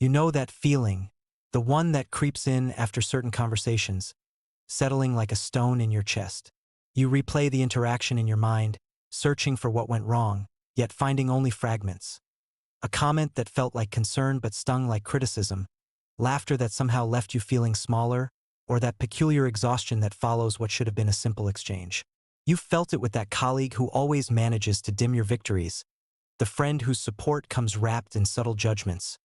You know that feeling, the one that creeps in after certain conversations, settling like a stone in your chest. You replay the interaction in your mind, searching for what went wrong, yet finding only fragments. A comment that felt like concern but stung like criticism, laughter that somehow left you feeling smaller, or that peculiar exhaustion that follows what should have been a simple exchange. You've felt it with that colleague who always manages to dim your victories, the friend whose support comes wrapped in subtle judgments,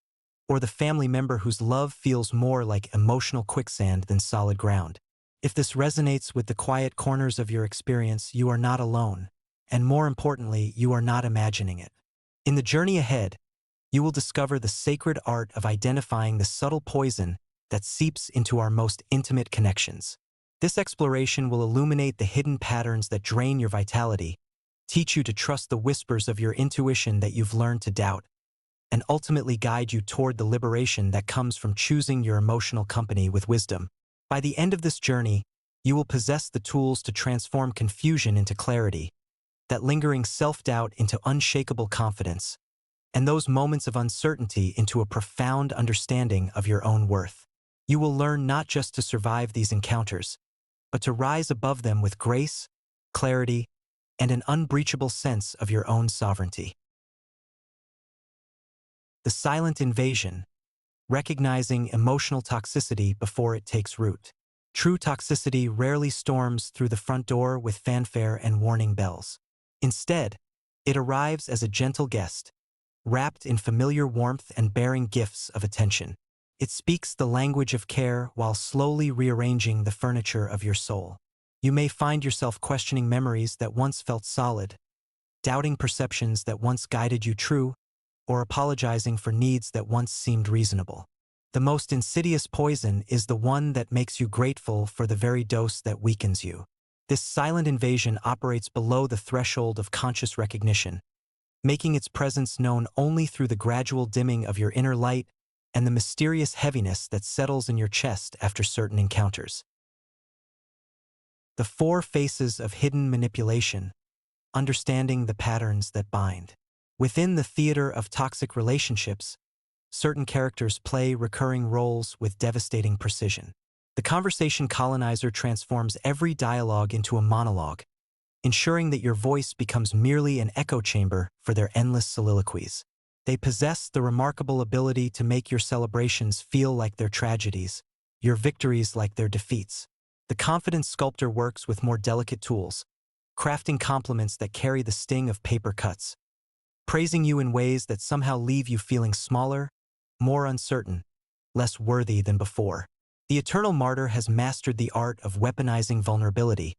or the family member whose love feels more like emotional quicksand than solid ground. If this resonates with the quiet corners of your experience, you are not alone, and more importantly, you are not imagining it. In the journey ahead, you will discover the sacred art of identifying the subtle poison that seeps into our most intimate connections. This exploration will illuminate the hidden patterns that drain your vitality, teach you to trust the whispers of your intuition that you've learned to doubt, and ultimately guide you toward the liberation that comes from choosing your emotional company with wisdom. By the end of this journey, you will possess the tools to transform confusion into clarity, that lingering self-doubt into unshakable confidence, and those moments of uncertainty into a profound understanding of your own worth. You will learn not just to survive these encounters, but to rise above them with grace, clarity, and an unbreachable sense of your own sovereignty. The silent invasion, recognizing emotional toxicity before it takes root. True toxicity rarely storms through the front door with fanfare and warning bells. Instead, it arrives as a gentle guest, wrapped in familiar warmth and bearing gifts of attention. It speaks the language of care while slowly rearranging the furniture of your soul. You may find yourself questioning memories that once felt solid, doubting perceptions that once guided you true, or apologizing for needs that once seemed reasonable. The most insidious poison is the one that makes you grateful for the very dose that weakens you. This silent invasion operates below the threshold of conscious recognition, making its presence known only through the gradual dimming of your inner light and the mysterious heaviness that settles in your chest after certain encounters. The 4 phases of hidden manipulation, understanding the patterns that bind. Within the theater of toxic relationships, certain characters play recurring roles with devastating precision. The Conversation Colonizer transforms every dialogue into a monologue, ensuring that your voice becomes merely an echo chamber for their endless soliloquies. They possess the remarkable ability to make your celebrations feel like their tragedies, your victories like their defeats. The confident sculptor works with more delicate tools, crafting compliments that carry the sting of paper cuts, praising you in ways that somehow leave you feeling smaller, more uncertain, less worthy than before. The eternal martyr has mastered the art of weaponizing vulnerability,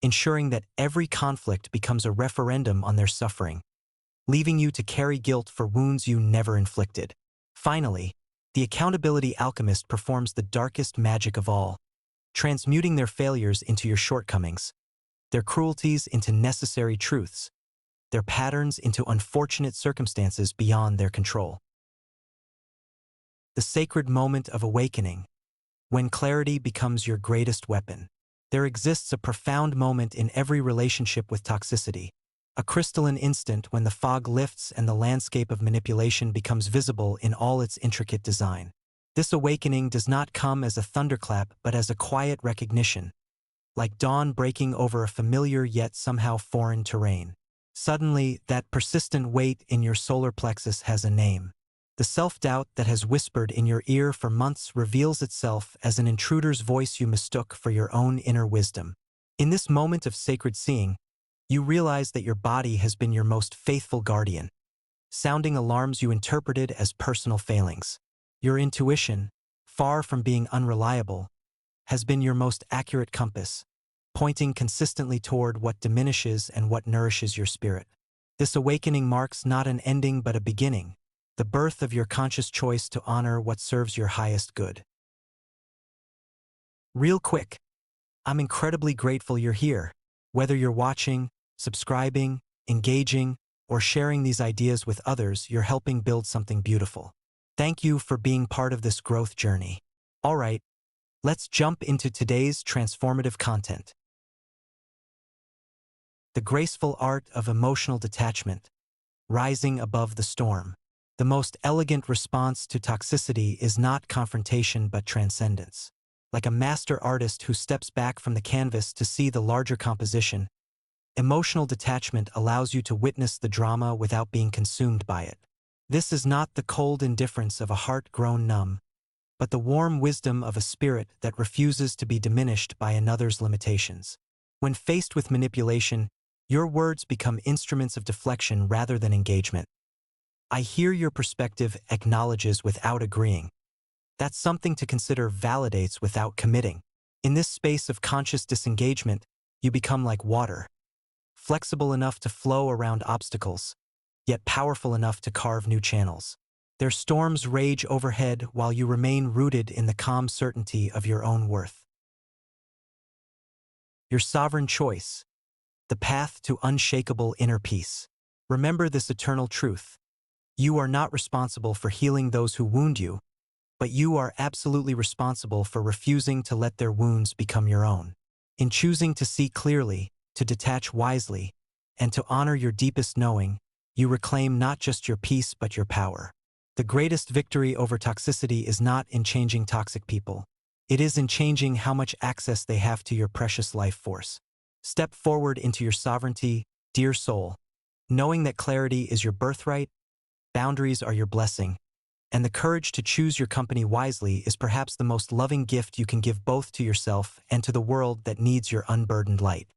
ensuring that every conflict becomes a referendum on their suffering, leaving you to carry guilt for wounds you never inflicted. Finally, the accountability alchemist performs the darkest magic of all, transmuting their failures into your shortcomings, their cruelties into necessary truths, their patterns into unfortunate circumstances beyond their control. The sacred moment of awakening, when clarity becomes your greatest weapon. There exists a profound moment in every relationship with toxicity, a crystalline instant when the fog lifts and the landscape of manipulation becomes visible in all its intricate design. This awakening does not come as a thunderclap but as a quiet recognition, like dawn breaking over a familiar yet somehow foreign terrain. Suddenly, that persistent weight in your solar plexus has a name. The self-doubt that has whispered in your ear for months reveals itself as an intruder's voice you mistook for your own inner wisdom. In this moment of sacred seeing, you realize that your body has been your most faithful guardian, sounding alarms you interpreted as personal failings. Your intuition, far from being unreliable, has been your most accurate compass, pointing consistently toward what diminishes and what nourishes your spirit. This awakening marks not an ending but a beginning, the birth of your conscious choice to honor what serves your highest good. Real quick, I'm incredibly grateful you're here. Whether you're watching, subscribing, engaging, or sharing these ideas with others, you're helping build something beautiful. Thank you for being part of this growth journey. All right, let's jump into today's transformative content. The graceful art of emotional detachment, rising above the storm. The most elegant response to toxicity is not confrontation but transcendence. Like a master artist who steps back from the canvas to see the larger composition, emotional detachment allows you to witness the drama without being consumed by it. This is not the cold indifference of a heart grown numb, but the warm wisdom of a spirit that refuses to be diminished by another's limitations. When faced with manipulation, your words become instruments of deflection rather than engagement. "I hear your perspective," acknowledges without agreeing. "That's something to consider," validates without committing. In this space of conscious disengagement, you become like water, flexible enough to flow around obstacles, yet powerful enough to carve new channels. Their storms rage overhead while you remain rooted in the calm certainty of your own worth. Your sovereign choice, the path to unshakable inner peace. Remember this eternal truth. You are not responsible for healing those who wound you, but you are absolutely responsible for refusing to let their wounds become your own. In choosing to see clearly, to detach wisely, and to honor your deepest knowing, you reclaim not just your peace but your power. The greatest victory over toxicity is not in changing toxic people. It is in changing how much access they have to your precious life force. Step forward into your sovereignty, dear soul, knowing that clarity is your birthright, boundaries are your blessing, and the courage to choose your company wisely is perhaps the most loving gift you can give both to yourself and to the world that needs your unburdened light.